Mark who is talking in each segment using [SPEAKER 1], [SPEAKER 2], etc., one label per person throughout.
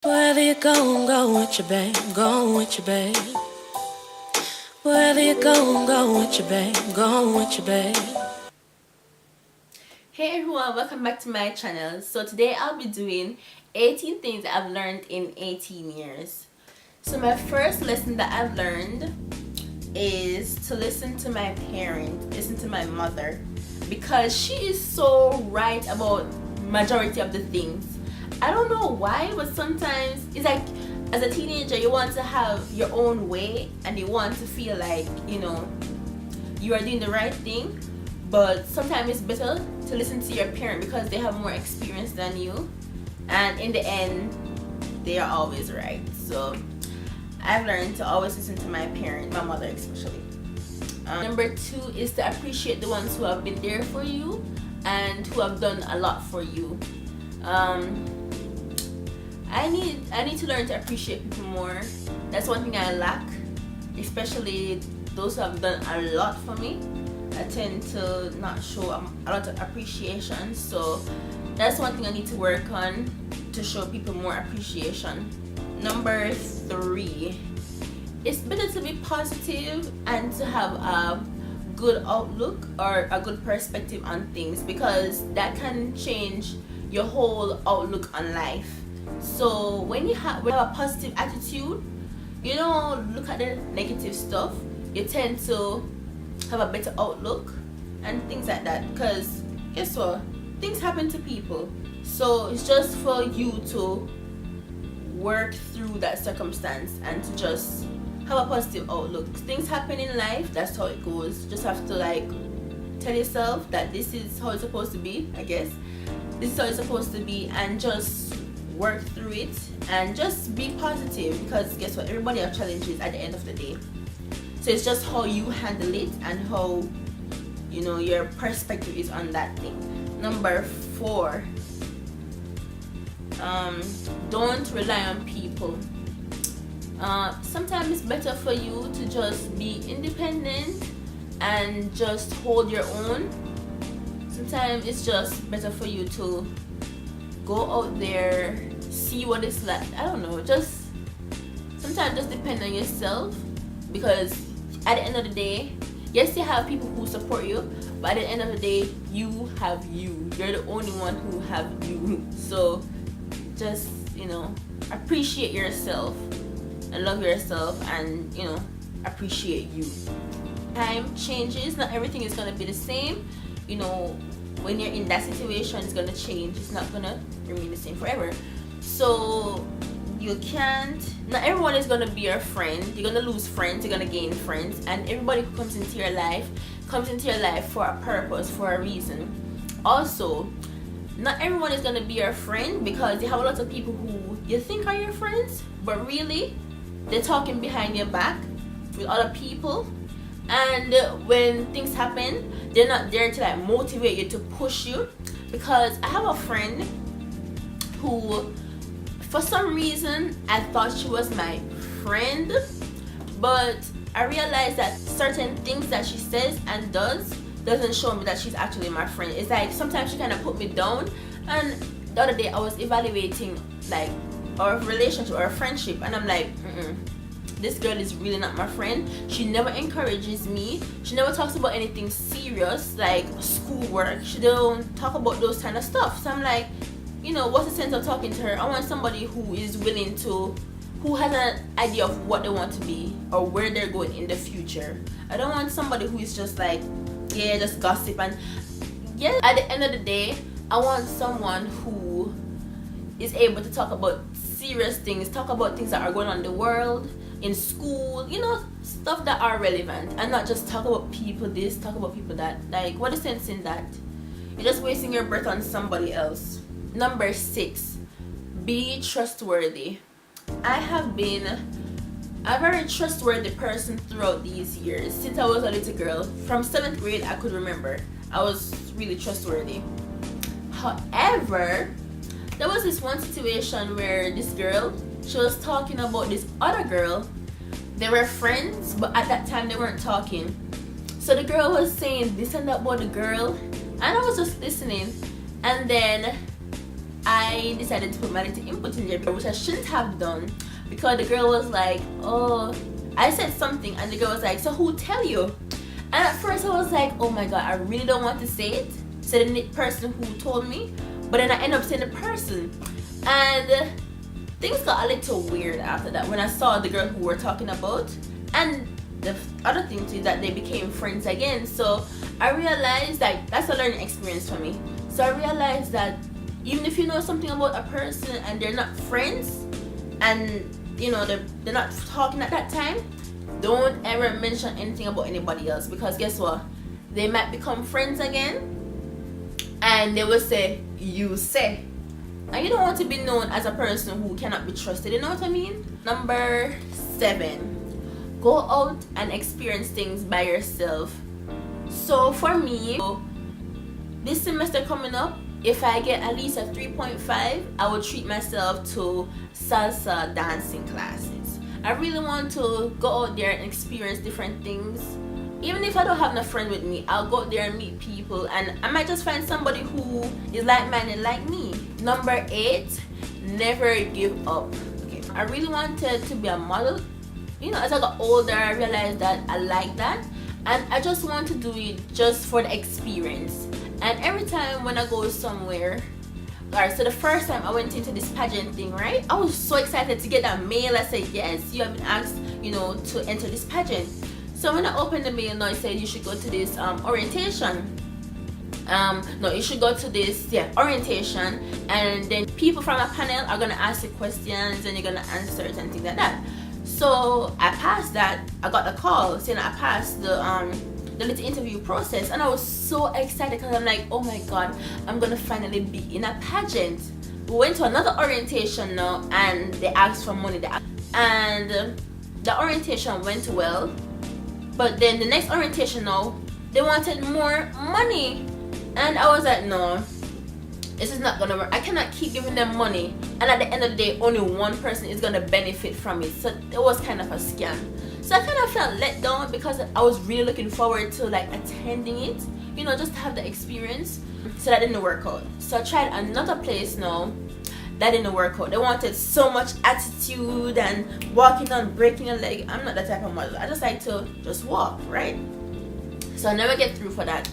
[SPEAKER 1] Wherever you go with your babe, go with your babe. Wherever you go with your babe, go with your babe.
[SPEAKER 2] Hey everyone, welcome back to my channel. So today I'll be doing 18 things I've learned in 18 years. So my first lesson that I've learned is to listen to my parent, listen to my mother, because she is so right about majority of the things. I don't know why, but sometimes it's like as a teenager you want to have your own way and you want to feel like, you know, you are doing the right thing, but sometimes it's better to listen to your parent because they have more experience than you, and in the end they are always right. So I've learned to always listen to my parent, my mother especially. Number 2 is to appreciate the ones who have been there for you and who have done a lot for you. I need to learn to appreciate people more. That's one thing I lack, especially those who have done a lot for me. I tend to not show a lot of appreciation, so that's one thing I need to work on, to show people more appreciation. Number 3, it's better to be positive and to have a good outlook or a good perspective on things, because that can change your whole outlook on life. So when you have a positive attitude, you don't look at the negative stuff, you tend to have a better outlook and things like that, because guess what, things happen to people, so it's just for you to work through that circumstance and to just have a positive outlook. Things happen in life, that's how it goes. Just have to like tell yourself that this is how it's supposed to be, I guess this is how it's supposed to be, and just work through it and just be positive, because guess what, everybody has challenges at the end of the day. So it's just how you handle it and how, you know, your perspective is on that thing. Number 4, don't rely on people. Sometimes it's better for you to just be independent and just hold your own. Sometimes it's just better for you to go out there, see what it's like. I don't know, just sometimes just depend on yourself, because at the end of the day, yes, you have people who support you, but at the end of the day, you have you. You're the only one who have you. So just, you know, appreciate yourself and love yourself, and, you know, appreciate you. Time changes, not everything is gonna be the same. You know, when you're in that situation, it's gonna change. It's not gonna remain the same forever. So you can't, not everyone is gonna be your friend. You're gonna lose friends, you're gonna gain friends, and everybody who comes into your life comes into your life for a purpose, for a reason. Also, not everyone is gonna be your friend, because you have a lot of people who you think are your friends, but really they're talking behind your back with other people. And when things happen, they're not there to like motivate you, to push you. Because I have a friend who, for some reason, I thought she was my friend, but I realized that certain things that she says and does doesn't show me that she's actually my friend. It's like sometimes she kind of put me down. And the other day I was evaluating like our relationship or our friendship, and I'm like, this girl is really not my friend. She never encourages me. She never talks about anything serious like schoolwork. She don't talk about those kind of stuff. So I'm like, you know, what's the sense of talking to her? I want somebody who is willing to, who has an idea of what they want to be or where they're going in the future. I don't want somebody who is just like, yeah, just gossip. And yeah, at the end of the day, I want someone who is able to talk about serious things, talk about things that are going on in the world, in school, you know, stuff that are relevant, and not just talk about people this, talk about people that. Like, what is sense in that? You're just wasting your breath on somebody else. Number 6, be trustworthy. I have been a very trustworthy person throughout these years. Since I was a little girl, from 7th grade, I could remember, I was really trustworthy. However, there was this one situation where this girl, she was talking about this other girl. They were friends, but at that time they weren't talking. So the girl was saying this and that about the girl, and I was just listening. And then I decided to put my little input in there, which I shouldn't have done, because the girl was like, oh, I said something, and the girl was like, so who tell you? And at first I was like, oh my god, I really don't want to say it, say the person who told me, but then I end up saying the person. And things got a little weird after that when I saw the girl who we're talking about. And the other thing too is that they became friends again. So I realized that that's a learning experience for me. So I realized that even if you know something about a person and they're not friends, and you know they're not talking at that time, don't ever mention anything about anybody else, because guess what, they might become friends again and they will say you say, and you don't want to be known as a person who cannot be trusted, you know what I mean? Number 7, go out and experience things by yourself. So for me, this semester coming up, if I get at least a 3.5, I will treat myself to salsa dancing classes. I really want to go out there and experience different things. Even if I don't have a friend with me, I'll go out there and meet people, and I might just find somebody who is like-minded like me. Number 8, never give up. Okay, I really wanted to be a model. You know, as I got older, I realized that I like that, and I just want to do it just for the experience. And every time when I go somewhere, alright, so the first time I went into this pageant thing, right, I was so excited to get that mail. I said, yes, you have been asked, you know, to enter this pageant. So when I opened the mail, now it said you should go to this orientation. No, you should go to this orientation, and then people from a panel are gonna ask you questions and you're gonna answer it and things like that. So I passed that. I got a call saying I passed the little interview process, and I was so excited because I'm like, oh my god, I'm gonna finally be in a pageant. We went to another orientation now, and they asked for money, and the orientation went well, but then the next orientation now, they wanted more money, and I was like, no, this is not gonna work. I cannot keep giving them money, and at the end of the day, only one person is gonna benefit from it. So it was kind of a scam. So I kind of felt let down because I was really looking forward to like attending it, you know, just to have the experience. So that didn't work out. So I tried another place now. That didn't work out. They wanted so much attitude and walking on, breaking a leg. I'm not that type of model. I just like to just walk, right? So I never get through for that.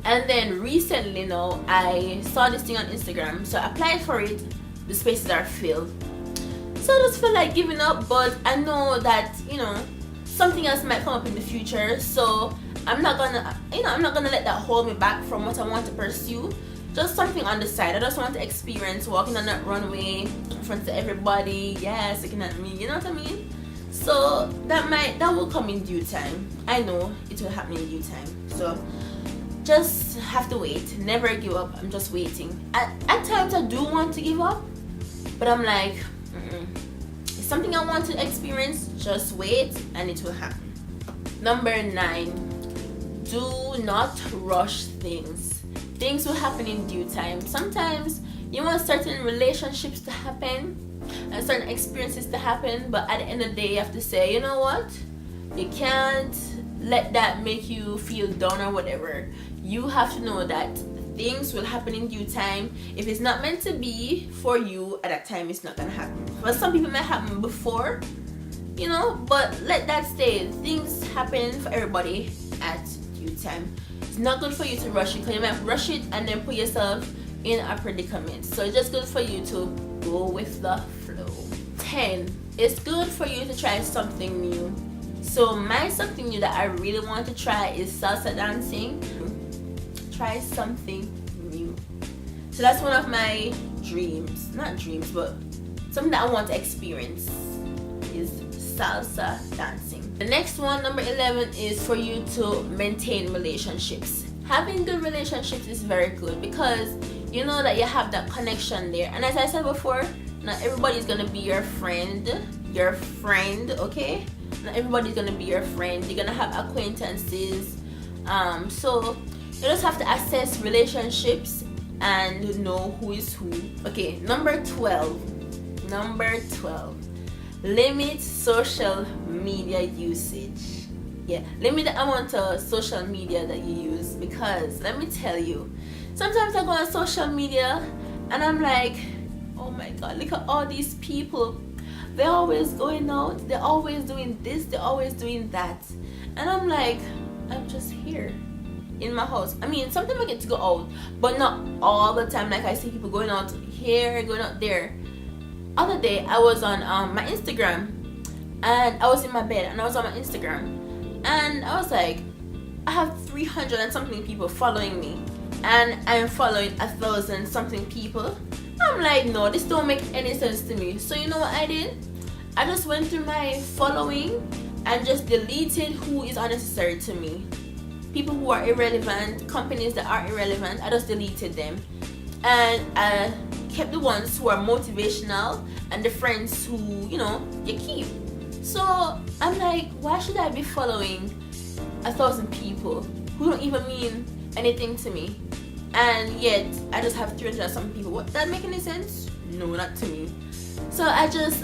[SPEAKER 2] And then recently now, I saw this thing on Instagram. So I applied for it. The spaces are filled. So I just feel like giving up, but I know that, you know, something else might come up in the future. So I'm not gonna, I'm not gonna let that hold me back from what I want to pursue. Just something on the side. I just want to experience walking on that runway in front of everybody. Yes, looking at me. You know what I mean? So that will come in due time. I know it will happen in due time. So just have to wait. Never give up. I'm just waiting. At times I do want to give up, but I'm like, it's something I want to experience. Just wait, and it will happen. Number 9, do not rush things. Things will happen in due time. Sometimes you want certain relationships to happen and certain experiences to happen, but at the end of the day, you have to say, you know what? You can't let that make you feel down or whatever. You have to know that things will happen in due time. If it's not meant to be for you at that time, it's not gonna happen. But some people might happen before, you know, but let that stay. Things happen for everybody at due time. It's not good for you to rush it, because you might rush it and then put yourself in a predicament. So it's just good for you to go with the flow. 10, it's good for you to try something new. So my something new that I really want to try is salsa dancing. Try something new. So that's one of my dreams. Not dreams, but something that I want to experience is salsa dancing. The next one, number 11, is for you to maintain relationships. Having good relationships is very good because you know that you have that connection there. And as I said before, not everybody's gonna be your friend, okay? Not everybody's gonna be your friend. You're gonna have acquaintances. So you just have to assess relationships and know who is who. Okay, number 12. Limit social media usage. Yeah, limit the amount of social media that you use, because let me tell you, sometimes I go on social media and I'm like, my god, look at all these people, they're always going out, they're always doing this, they're always doing that. And I'm like, I'm just here in my house. I mean, sometimes I get to go out, but not all the time. Like I see people going out here, going out there. Other day I was on my Instagram, and I was in my bed and I was on my Instagram, and I was like, I have 300 and something people following me, and I'm following 1,000 something people. I'm like, no, this don't make any sense to me. So you know what I did? I just went through my following and just deleted who is unnecessary to me. People who are irrelevant, companies that are irrelevant, I just deleted them. And I kept the ones who are motivational and the friends who, you know, you keep. So I'm like, why should I be following 1,000 people who don't even mean anything to me? And yet I just have 300 something people. What, that make any sense? No, not to me. So I just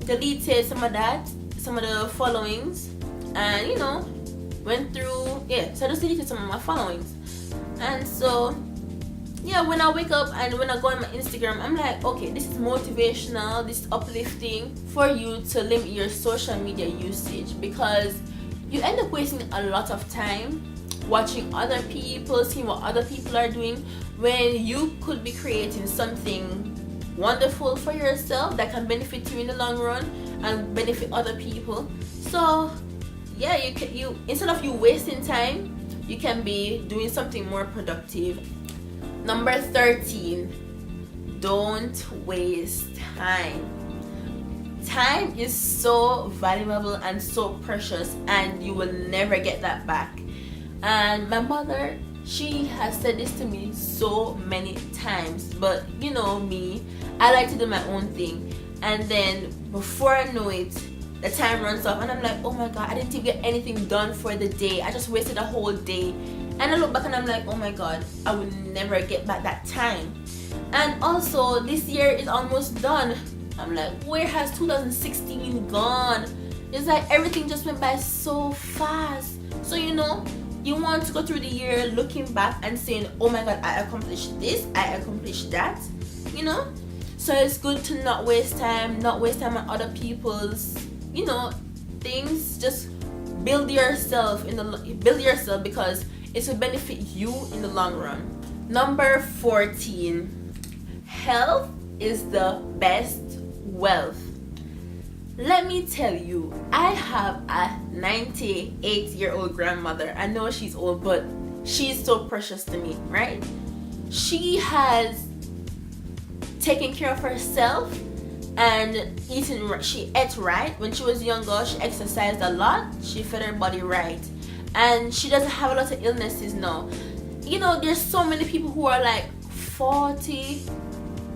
[SPEAKER 2] deleted some of the followings, and you know, went through, yeah, so I just deleted some of my followings. And so yeah, when I wake up and when I go on my Instagram, I'm like, okay, this is motivational, this is uplifting for you to limit your social media usage, because you end up wasting a lot of time watching other people, seeing what other people are doing, when you could be creating something wonderful for yourself that can benefit you in the long run and benefit other people. So yeah, you instead of you wasting time, you can be doing something more productive. Number 13, don't waste time. Time is so valuable and so precious, and you will never get that back. And my mother, she has said this to me so many times, but you know me, I like to do my own thing, and then before I know it, the time runs off and I'm like, oh my god, I didn't even get anything done for the day. I just wasted a whole day. And I look back and I'm like, oh my god, I will never get back that time. And also, this year is almost done. I'm like, where has 2016 gone? It's like everything just went by so fast. So you know, you want to go through the year looking back and saying, oh my god, I accomplished this, I accomplished that, you know. So it's good to not waste time on other people's, you know, things. Just build yourself because it will benefit you in the long run. Number 14, health is the best wealth. Let me tell you, I have a 98-year-old grandmother. I know she's old, but she's so precious to me, right? She has taken care of herself and she ate right. When she was younger, she exercised a lot, she fed her body right, and she doesn't have a lot of illnesses now. You know, there's so many people who are like 40,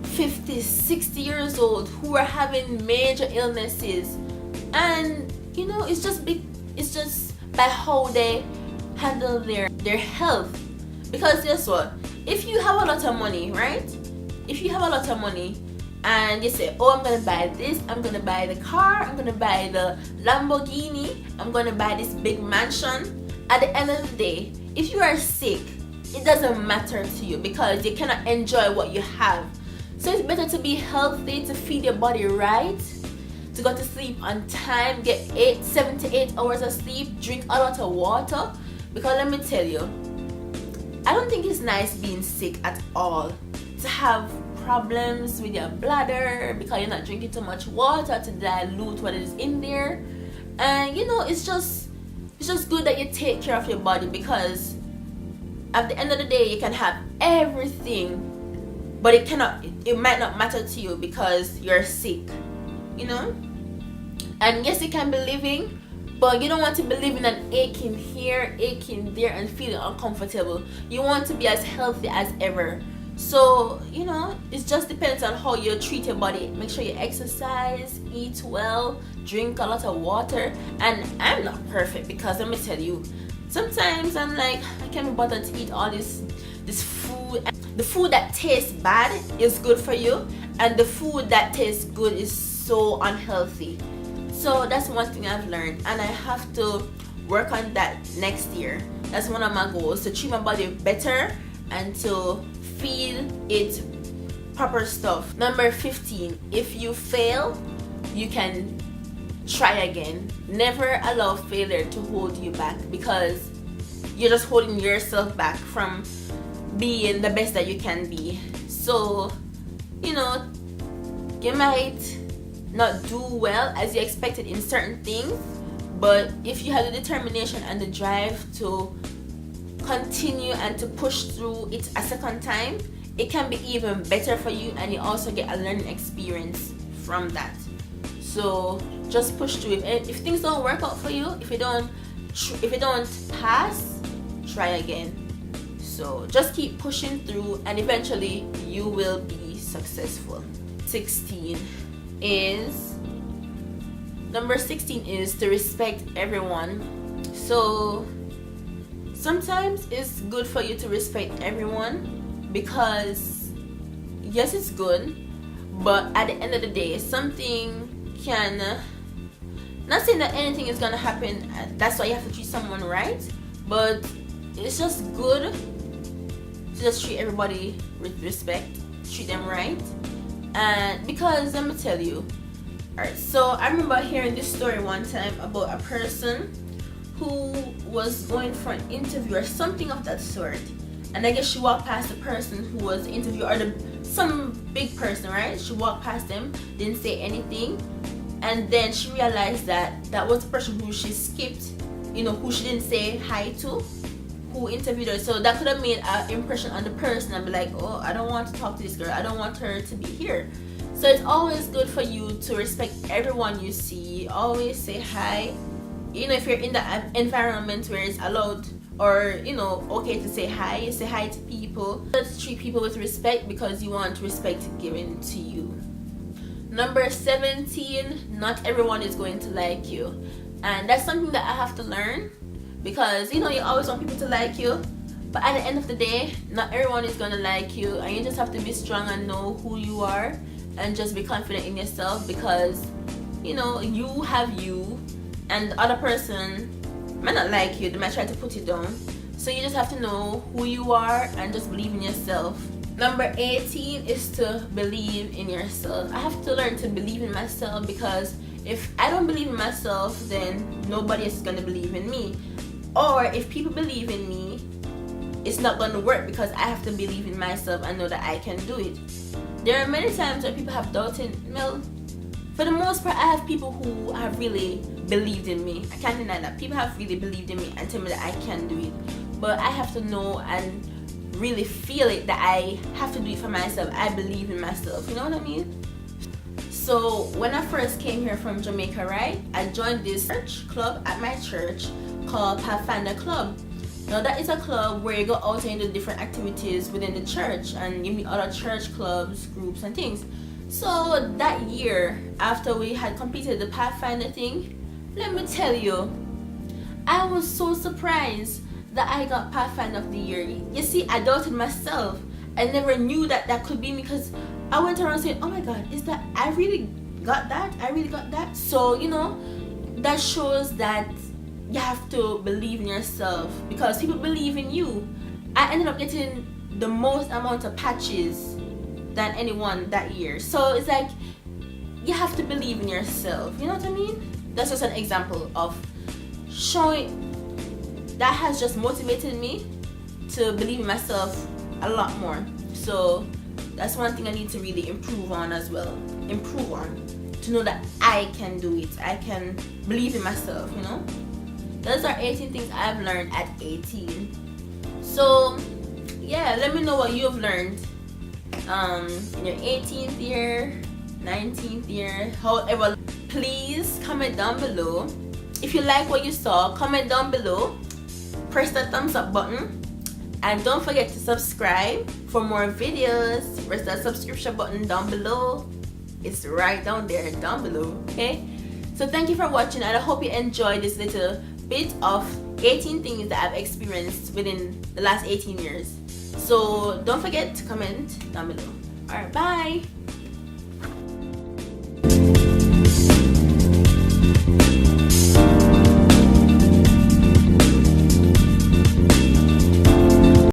[SPEAKER 2] 50, 60 years old who are having major illnesses, and you know, it's just by how they handle their health. Because guess what, if you have a lot of money, right, if you have a lot of money and you say, oh, I'm gonna buy this, I'm gonna buy the car, I'm gonna buy the Lamborghini, I'm gonna buy this big mansion, at the end of the day, if you are sick, it doesn't matter to you because you cannot enjoy what you have. So it's better to be healthy, to feed your body right, to go to sleep on time, get 7 to 8 hours of sleep, drink a lot of water. Because let me tell you, I don't think it's nice being sick at all. To have problems with your bladder because you're not drinking too much water to dilute what is in there. And you know, it's just good that you take care of your body, because at the end of the day, you can have everything, but it might not matter to you because you're sick, you know. And yes, you can be living, but you don't want to be living and aching here, aching there, and feeling uncomfortable. You want to be as healthy as ever. So you know, it just depends on how you treat your body. Make sure you exercise, eat well, drink a lot of water. And I'm not perfect, because let me tell you, sometimes I'm like, I can't be bothered to eat all this food. The food that tastes bad is good for you, and the food that tastes good is so unhealthy. So that's one thing I've learned, and I have to work on that next year. That's one of my goals, to treat my body better and to feed it proper stuff. Number 15, if you fail, you can try again. Never allow failure to hold you back, because you're just holding yourself back from being the best that you can be. So, you know, you might not do well as you expected in certain things, but if you have the determination and the drive to continue and to push through it a second time, it can be even better for you, and you also get a learning experience from that. So just push through it. And if things don't work out for you, if you don't pass, try again. So just keep pushing through, and eventually you will be successful. 16 is Number 16 is to respect everyone. So sometimes it's good for you to respect everyone, because yes, it's good, but at the end of the day, something can, not saying that anything is gonna happen, that's why you have to treat someone right, but it's just good to just treat everybody with respect, treat them right. And because let me tell you, alright, so I remember hearing this story one time about a person who was going for an interview or something of that sort, and I guess she walked past the person who was the interviewer, or some big person, right? She walked past them, didn't say anything, and then she realized that that was the person who she skipped, you know, who she didn't say hi to, who interviewed her. So that could have made an impression on the person and be like, oh, I don't want to talk to this girl, I don't want her to be here. So it's always good for you to respect everyone you see. Always say hi. You know, if you're in the environment where it's allowed, or you know, okay to say hi, you say hi to people. Let's treat people with respect, because you want respect given to you. Number 17, not everyone is going to like you, and that's something that I have to learn, because you know, you always want people to like you, but at the end of the day, not everyone is going to like you, and you just have to be strong and know who you are, and just be confident in yourself, because you know, you have you, and the other person might not like you, they might try to put you down. So you just have to know who you are and just believe in yourself. Number 18 is to believe in yourself. I have to learn to believe in myself, because if I don't believe in myself, then nobody else is going to believe in me. Or if people believe in me, it's not going to work, because I have to believe in myself and know that I can do it. There are many times where people have doubted. Well, for the most part, I have people who have really believed in me. I can't deny that. People have really believed in me and tell me that I can do it. But I have to know and really feel it, that I have to do it for myself. I believe in myself. You know what I mean? So when I first came here from Jamaica, right, I joined this church club at my church called Pathfinder Club. Now that is a club where you go out and do different activities within the church, and you meet other church clubs, groups and things. So that year, after we had completed the Pathfinder thing, let me tell you, I was so surprised that I got Pathfinder of the Year. You see, I doubted myself. I never knew that that could be me, because I went around saying, oh my god, is that, I really got that? I really got that? So, you know, that shows that you have to believe in yourself, because people believe in you. I ended up getting the most amount of patches than anyone that year. So it's like, you have to believe in yourself. You know what I mean? That's just an example of showing that has just motivated me to believe in myself a lot more. So that's one thing I need to really improve on as well. Improve on, to know that I can do it. I can believe in myself, you know? Those are 18 things I've learned at 18. So yeah, let me know what you've learned in your 18th year, 19th year, however. Please comment down below. If you like what you saw, comment down below, press the thumbs up button, and don't forget to subscribe for more videos. Press that subscription button down below. It's right down there, down below. Okay, so thank you for watching, and I hope you enjoyed this little bit of 18 things that I've experienced within the last 18 years. So don't forget to comment down below. Alright, bye.